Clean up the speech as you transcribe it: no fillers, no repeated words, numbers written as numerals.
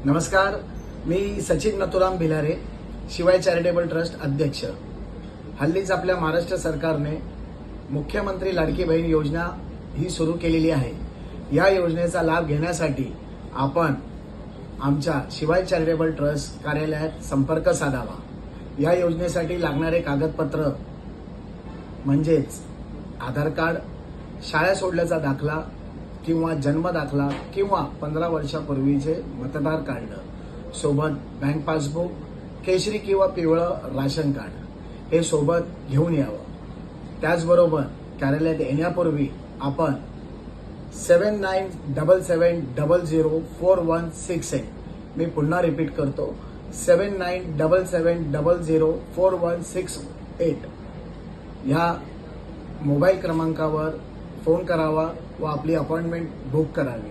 नमस्कार, मी सचिन नथुराम भिलारे, शिवाय charitable trust अध्यक्ष। हल्लीच आपल्या महाराष्ट्र सरकारने मुख्यमंत्री लाडकी बहीण योजना ही सुरू केलेली आहे। या योजनेचा लाभ घेण्यासाठी आपण आमच्या शिवाय चॅरिटेबल ट्रस्ट कार्यालयात संपर्क साधावा। या योजनेसाठी लागणारे कागदपत्र म्हणजेच आधार कार्ड, शाळा सोडल्याचा दाखला किंवा जन्म दाखला किंवा 15 वर्षापूर्वीचे मतदार कार्ड, सोबत बँक पासबुक, केशरी किंवा पिवळं राशन कार्ड हे सोबत घेऊन यावं। त्याचबरोबर कार्यालयात येण्यापूर्वी आपण 7977004168 मी पुन्हा रिपीट करतो 7977004168 ह्या मोबाईल क्रमांकावर फोन करावा व आपली अपॉइंटमेंट बुक करावी।